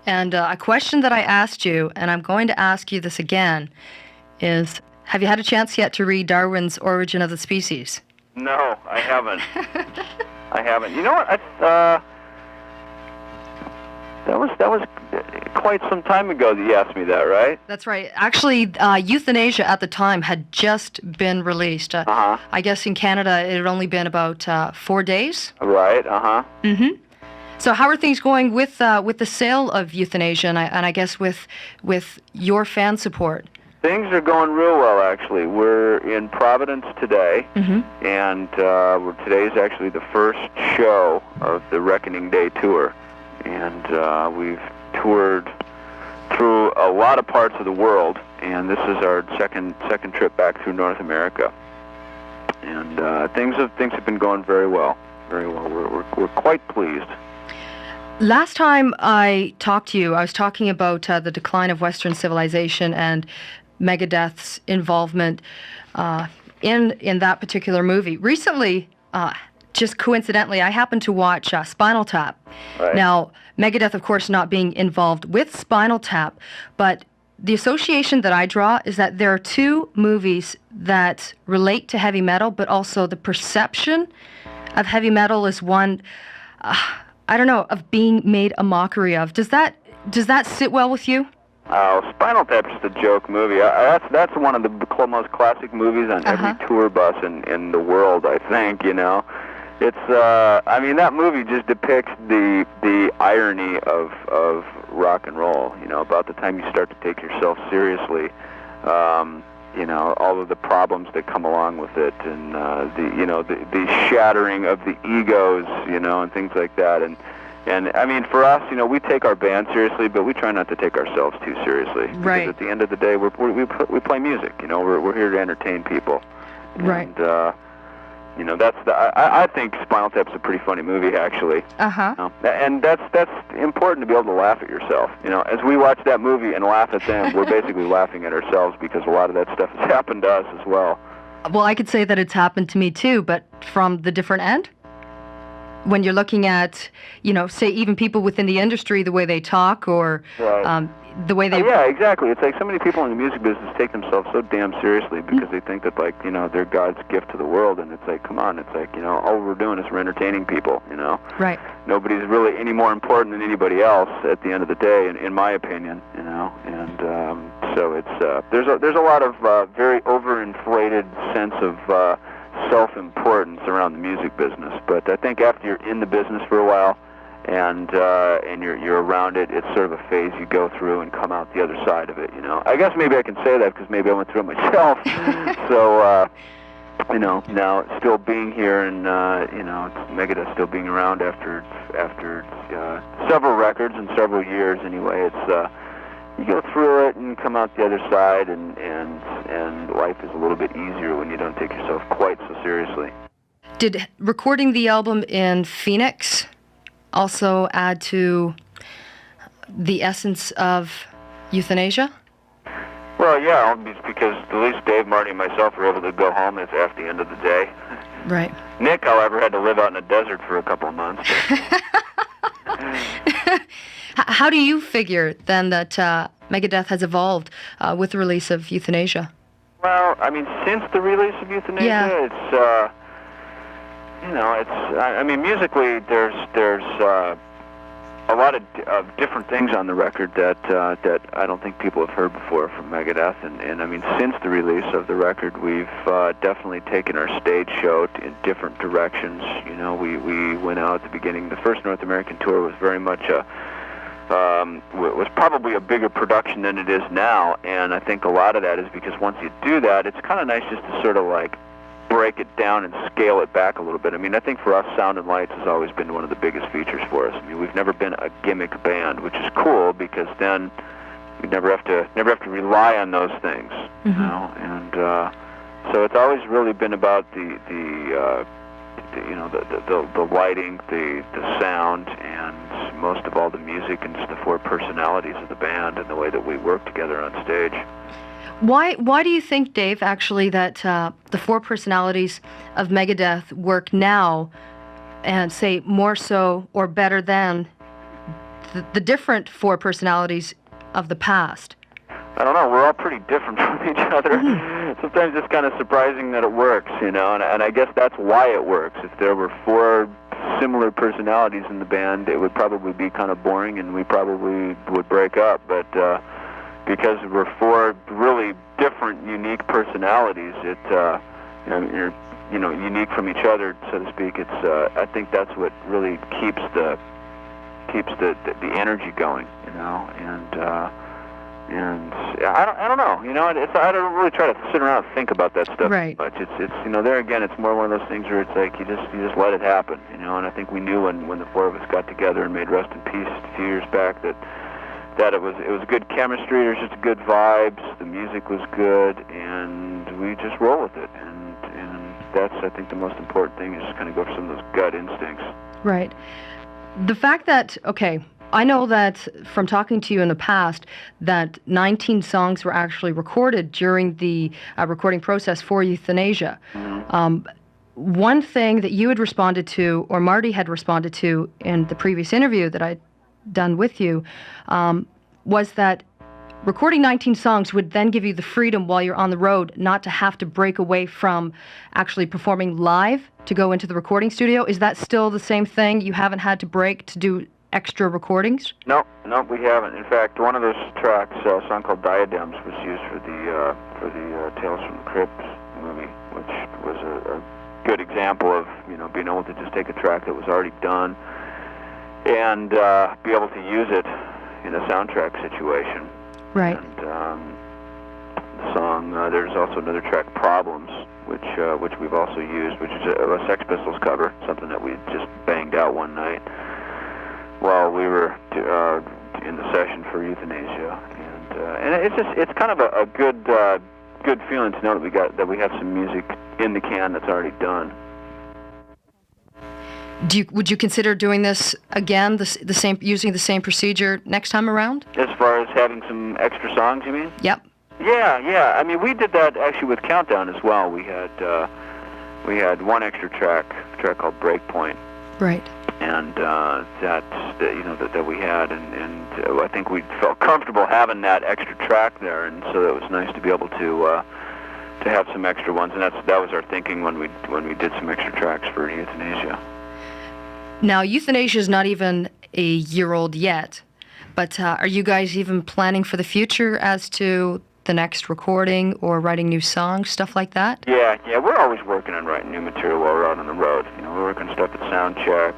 And a question that I asked you, and I'm going to ask you this again, is have you had a chance yet to read Darwin's Origin of the Species? No, I haven't. I haven't. You know what? That was quite some time ago that you asked me that, right? That's right. Actually, Euthanasia at the time had just been released. I guess in Canada it had only been about 4 days. Right. Mm-hmm. So how are things going with the sale of Euthanasia, and I guess with your fan support? Things are going real well, actually. We're in Providence today, and today's actually the first show of the Reckoning Day tour. And we've toured through a lot of parts of the world, and this is our second trip back through North America. And things have been going very well, very well. We're quite pleased. Last time I talked to you, I was talking about the decline of Western civilization and Megadeth's involvement in that particular movie. Recently, just coincidentally, I happened to watch Spinal Tap. Right. Now, Megadeth, of course, not being involved with Spinal Tap, but the association that I draw is that there are two movies that relate to heavy metal, but also the perception of heavy metal is one, I don't know, of being made a mockery of. Does that sit well with you? Oh, Spinal Tap's just a joke movie. That's one of the most classic movies on every tour bus in the world, I think, you know. It's, I mean, that movie just depicts the irony of rock and roll, you know, about the time you start to take yourself seriously, you know, all of the problems that come along with it, and the shattering of the egos, you know, and things like that. And I mean, for us, you know, we take our band seriously, but we try not to take ourselves too seriously. Right. Because at the end of the day, we play music, you know, we're here to entertain people. Right. And, you know, I think Spinal Tap's a pretty funny movie, actually. You know? And that's important to be able to laugh at yourself. You know, as we watch that movie and laugh at them, we're basically laughing at ourselves because a lot of that stuff has happened to us as well. Well, I could say that it's happened to me too, but from the different end. When you're looking at, you know, say even people within the industry, the way they talk, or the way they... Yeah, exactly. It's like so many people in the music business take themselves so damn seriously because they think that, like, you know, they're God's gift to the world, and it's like, come on, it's like, you know, all we're doing is we're entertaining people, you know? Right. Nobody's really any more important than anybody else at the end of the day, in my opinion, you know? And so it's, there's a lot of very overinflated sense of self-importance around the music business, but I think after you're in the business for a while and you're around it, it's sort of a phase you go through and come out the other side of it, you know. I guess maybe I can say that because maybe I went through it myself. So you know, now still being here and you know, Megadeth still being around after several records and several years anyway, it's you go through it and come out the other side, and life is a little bit easier when you don't take yourself quite so seriously. Did recording the album in Phoenix also add to the essence of Euthanasia? Well, yeah, it's because at least Dave, Marty, and myself were able to go home at the end of the day. Right. Nick, however, had to live out in a desert for a couple of months. How do you figure, then, that Megadeth has evolved with the release of Euthanasia? Well, I mean, since the release of Euthanasia, it's, you know, it's, I mean, musically, there's a lot of different things on the record that I don't think people have heard before from Megadeth, and I mean, since the release of the record, we've definitely taken our stage show in different directions. You know, we went out at the beginning. The first North American tour was very much was probably a bigger production than it is now, and I think a lot of that is because once you do that, it's kind of nice just to sort of like break it down and scale it back a little bit. I mean, I think for us, Sound and Lights has always been one of the biggest features for us. I mean, we've never been a gimmick band, which is cool because then we never have to rely on those things, you know. And so it's always really been about the you know, the lighting, the sound, and most of all the music, and just the four personalities of the band and the way that we work together on stage. Why do you think, Dave, actually, that the four personalities of Megadeth work now, and say more so or better than the different four personalities of the past? I don't know. We're all pretty different from each other. Sometimes it's kind of surprising that it works, and I guess that's why it works. If there were four similar personalities in the band, it would probably be kind of boring, and we probably would break up. But because we're four really different, unique personalities, you're unique from each other, so to speak. It's I think that's what really keeps the energy going, and I don't know, I don't really try to sit around and think about that stuff much. It's there again, it's more one of those things where it's like you just let it happen, and I think we knew when the four of us got together and made Rest in Peace a few years back that it was good chemistry, there was just good vibes, the music was good, and we just roll with it, and that's, I think, the most important thing, is just kind of go for some of those gut instincts. Right. The fact that, okay, I know that from talking to you in the past that 19 songs were actually recorded during the recording process for Euthanasia. Mm-hmm. One thing that you had responded to, or Marty had responded to in the previous interview that I'd done with you, was that recording 19 songs would then give you the freedom while you're on the road not to have to break away from actually performing live to go into the recording studio. Is that still the same thing? You haven't had to break to do extra recordings? No, we haven't. In fact, one of those tracks, a song called Diadems, was used for the Tales from the Crypt movie, which was a good example of being able to just take a track that was already done and be able to use it in a soundtrack situation. Right. And the song, there's also another track, Problems, which we've also used, which is a Sex Pistols cover, something that we just banged out one night while we were in the session for Euthanasia, and it's kind of a good feeling to know that we have some music in the can that's already done. Would you consider doing this again, using the same procedure next time around? As far as having some extra songs, you mean? Yep. Yeah. I mean, we did that actually with Countdown as well. We had one extra track called Breakpoint. Right. And that we had, and I think we felt comfortable having that extra track there, and so it was nice to be able to have some extra ones, and that was our thinking when we did some extra tracks for Euthanasia. Now, Euthanasia is not even a year old yet, but are you guys even planning for the future as to the next recording or writing new songs, stuff like that? Yeah, we're always working on writing new material while we're out on the road. We're working stuff at sound check,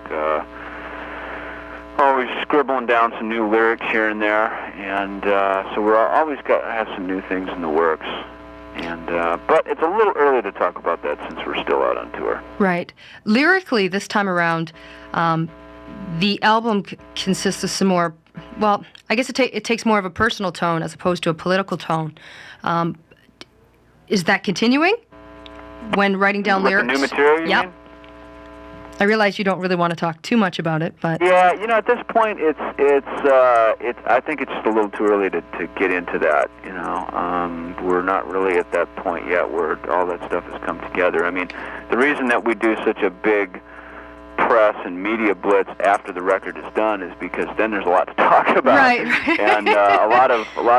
always scribbling down some new lyrics here and there, and so we're always have some new things in the works. And but it's a little early to talk about that since we're still out on tour. Right. Lyrically, this time around, the album consists of some more. Well, I guess it takes more of a personal tone as opposed to a political tone. Is that continuing when writing down lyrics? The new material, you mean? I realize you don't really want to talk too much about it, but yeah, at this point, it's I think it's just a little too early to get into that. We're not really at that point yet where all that stuff has come together. I mean, the reason that we do such a big press and media blitz after the record is done is because then there's a lot to talk about. Right. And a lot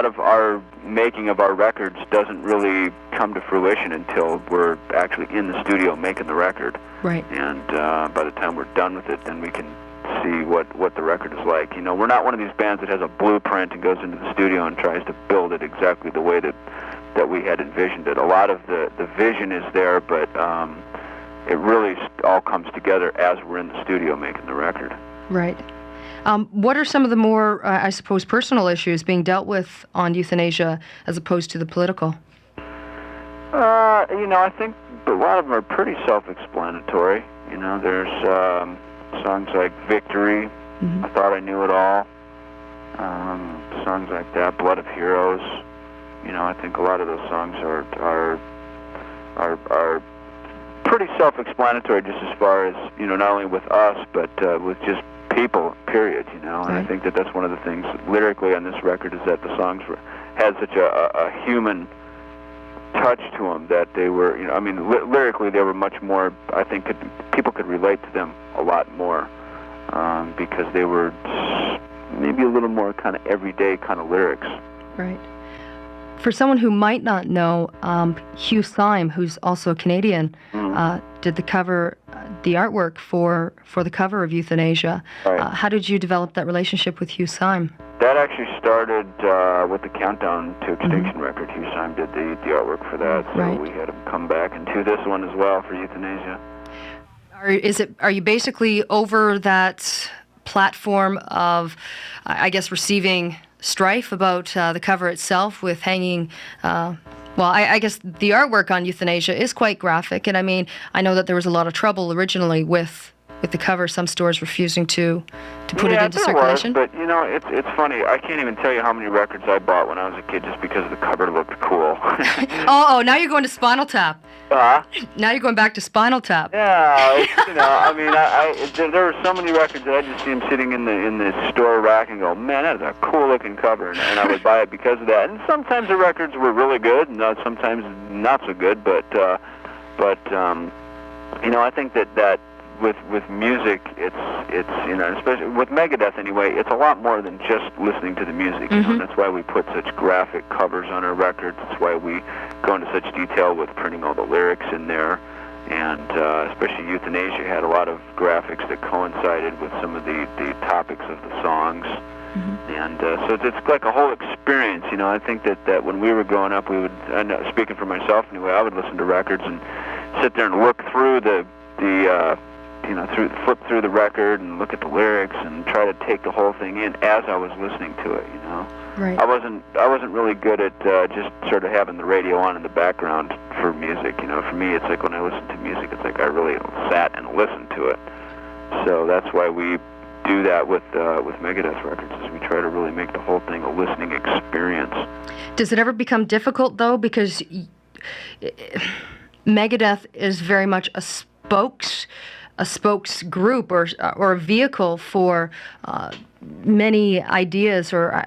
of our making of our records doesn't really come to fruition until we're actually in the studio making the record. Right. And by the time we're done with it, then we can see what the record is like. We're not one of these bands that has a blueprint and goes into the studio and tries to build it exactly the way that we had envisioned it. A lot of the vision is there, but it really all comes together as we're in the studio making the record. Right. What are some of the more, I suppose, personal issues being dealt with on Euthanasia as opposed to the political? I think a lot of them are pretty self-explanatory. There's songs like Victory, I Thought I Knew It All, songs like that, Blood of Heroes. I think a lot of those songs are pretty self-explanatory, just as far as not only with us but with just people, period. And I think that's one of the things lyrically on this record is that the songs had such a human touch to them that they were, lyrically they were much more. I think people could relate to them a lot more because they were maybe a little more kind of everyday kind of lyrics. Right. For someone who might not know, Hugh Syme, who's also Canadian, did the artwork for the cover of Euthanasia. Right. How did you develop that relationship with Hugh Syme? That actually started with the Countdown to Extinction record. Hugh Syme did the artwork for that, so we had him come back and do this one as well for Euthanasia. Are you basically over that platform of, I guess, receiving strife about the cover itself with hanging, I guess the artwork on Euthanasia is quite graphic, and I mean, I know that there was a lot of trouble originally with the cover, some stores refusing to put it into circulation. Was, but you know, it's funny. I can't even tell you how many records I bought when I was a kid just because the cover looked cool. Oh, now you're going to Spinal Tap. Now you're going back to Spinal Tap. Yeah, you know, I mean, there were so many records that I just see them sitting in the store rack and go, man, that is a cool looking cover, and I would buy it because of that. And sometimes the records were really good, and sometimes not so good. But you know, I think that with music, it's you know, especially with Megadeth anyway, it's a lot more than just listening to the music. You know, that's why we put such graphic covers on our records. That's why we go into such detail with printing all the lyrics in there. And especially Euthanasia had a lot of graphics that coincided with some of the topics of the songs. And so it's like a whole experience. You know, I think that when we were growing up, we would, speaking for myself anyway, I would listen to records and sit there and look through you know, flip through the record and look at the lyrics and try to take the whole thing in as I was listening to it. You know, right. I wasn't really good at just sort of having the radio on in the background for music. You know, for me, it's like when I listen to music, it's like I really sat and listened to it. So that's why we do that with Megadeth records, is we try to really make the whole thing a listening experience. Does it ever become difficult though, because Megadeth is very much a spokes group or a vehicle for many ideas, or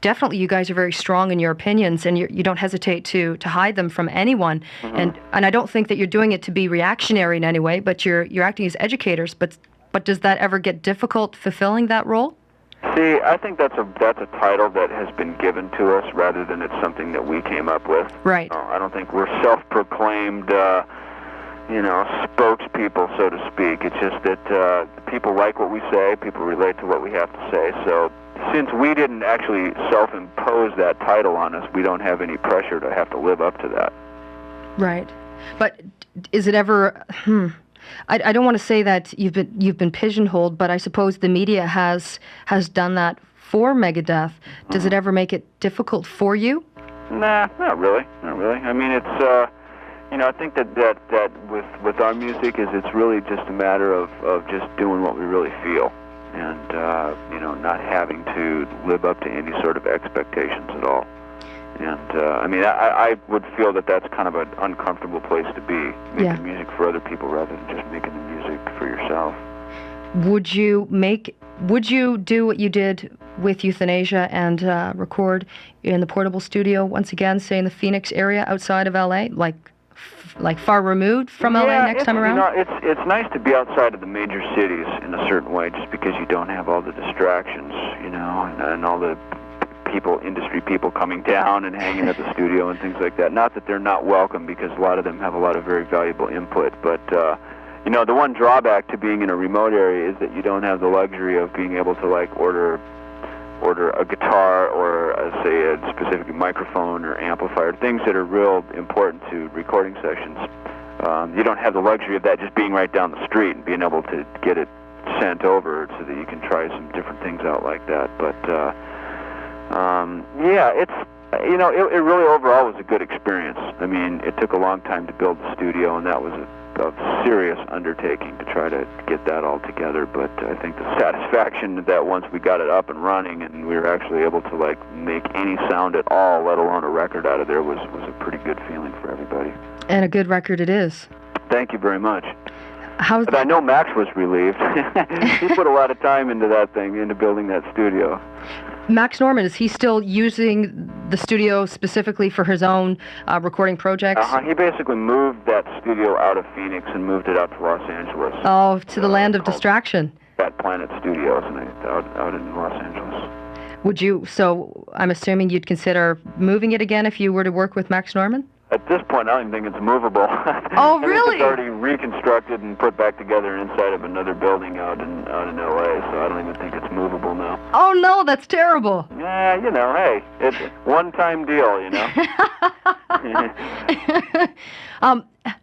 definitely you guys are very strong in your opinions, and you don't hesitate to hide them from anyone. And I don't think that you're doing it to be reactionary in any way, but you're acting as educators. But does that ever get difficult fulfilling that role? See, I think that's a title that has been given to us rather than it's something that we came up with. Right. I don't think we're self-proclaimed you know, spokespeople, so to speak. It's just that people like what we say, people relate to what we have to say. So since we didn't actually self-impose that title on us, we don't have any pressure to have to live up to that. Right. But is it ever... I don't want to say that you've been pigeonholed, but I suppose the media has done that for Megadeth. Does it ever make it difficult for you? Nah, not really. Not really. I mean, it's... you know, I think that with our music it's really just a matter of just doing what we really feel, and you know, not having to live up to any sort of expectations at all. And I mean, I would feel that that's kind of an uncomfortable place to be, making music for other people rather than just making the music for yourself. Would you do what you did with Euthanasia and record in the portable studio once again, say in the Phoenix area outside of LA, like far removed from LA next time around? You know, it's nice to be outside of the major cities in a certain way, just because you don't have all the distractions, you know, and all the industry people coming down and hanging at the studio and things like that. Not that they're not welcome, because a lot of them have a lot of very valuable input, but you know, the one drawback to being in a remote area is that you don't have the luxury of being able to like order a guitar or say a specific microphone or amplifier, things that are real important to recording sessions. You don't have the luxury of that just being right down the street and being able to get it sent over so that you can try some different things out like that. But yeah, it's, you know, it really overall was a good experience. I mean, it took a long time to build the studio, and that was a serious undertaking to try to get that all together, but I think the satisfaction that once we got it up and running and we were actually able to like make any sound at all, let alone a record out of there, was a pretty good feeling for everybody. And a good record it is. Thank you very much. But I know Max was relieved. He put a lot of time into that thing, into building that studio. Max Norman, is he still using the studio specifically for his own recording projects? He basically moved that studio out of Phoenix and moved it out to Los Angeles. Oh, to the land of distraction. Fat Planet Studios out in Los Angeles. Would you, so I'm assuming you'd consider moving it again if you were to work with Max Norman? At this point, I don't even think it's movable. Oh, I really? think it's already reconstructed and put back together inside of another building out in L.A., so I don't even think it's movable now. Oh, no, that's terrible. Yeah, you know, hey, it's a one-time deal, you know.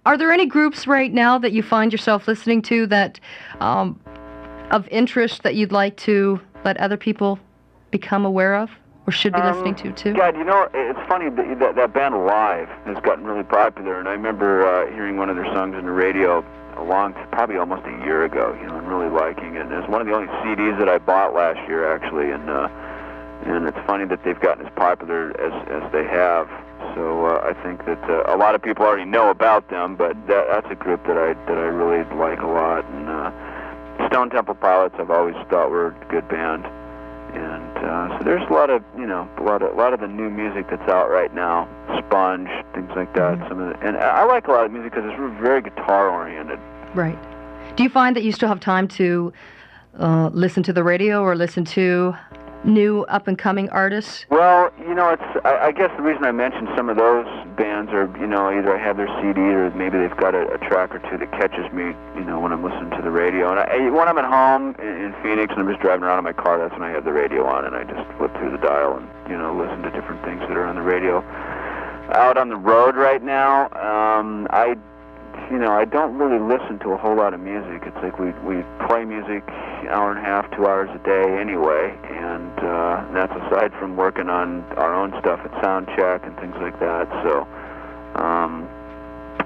Are there any groups right now that you find yourself listening to that of interest that you'd like to let other people become aware of or should be listening to too? God, you know, it's funny that band Live has gotten really popular, and I remember hearing one of their songs on the radio probably almost a year ago, you know, and really liking it. And it's one of the only CDs that I bought last year, actually, and it's funny that they've gotten as popular as they have. So I think that a lot of people already know about them, but that's a group that I really like a lot. And Stone Temple Pilots I've always thought were a good band. And so there's a lot of, you know, a lot of the new music that's out right now, Sponge, things like that. Mm-hmm. And I like a lot of music because it's very guitar oriented. Right. Do you find that you still have time to listen to the radio or listen to new up-and-coming artists? Well, you know, I guess the reason I mentioned some of those bands are, you know, either I have their CD or maybe they've got a track or two that catches me, you know, when I'm listening to the radio. And when I'm at home in Phoenix and I'm just driving around in my car, that's when I have the radio on and I just flip through the dial and, you know, listen to different things that are on the radio. Out on the road right now, I don't really listen to a whole lot of music. It's like we play music an hour and a half, 2 hours a day anyway, and that's aside from working on our own stuff at sound check and things like that. So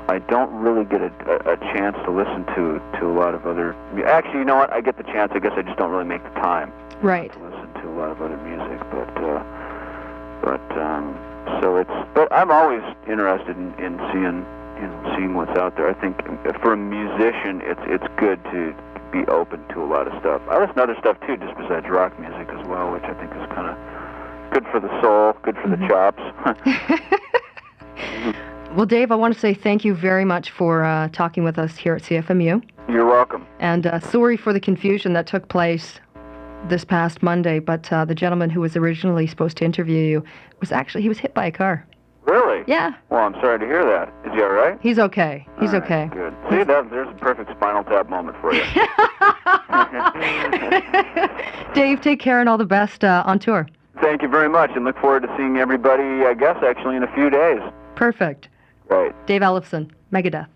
I don't really get a chance to listen to a lot of other. Actually, you know what? I get the chance. I guess I just don't really make the time. Right. To listen to a lot of other music, but I'm always interested in seeing what's out there. I think for a musician, it's good to be open to a lot of stuff. I listen to other stuff too, just besides rock music as well, which I think is kind of good for the soul, good for the chops. Well, Dave, I want to say thank you very much for talking with us here at CFMU. You're welcome. And sorry for the confusion that took place this past Monday, but the gentleman who was originally supposed to interview you he was hit by a car. Really? Yeah. Well, I'm sorry to hear that. Is he all right? He's okay. He's all right, okay. Good. See, there's a perfect Spinal Tap moment for you. Dave, take care and all the best on tour. Thank you very much, and look forward to seeing everybody, I guess, actually in a few days. Perfect. Right. Dave Ellefson, Megadeth.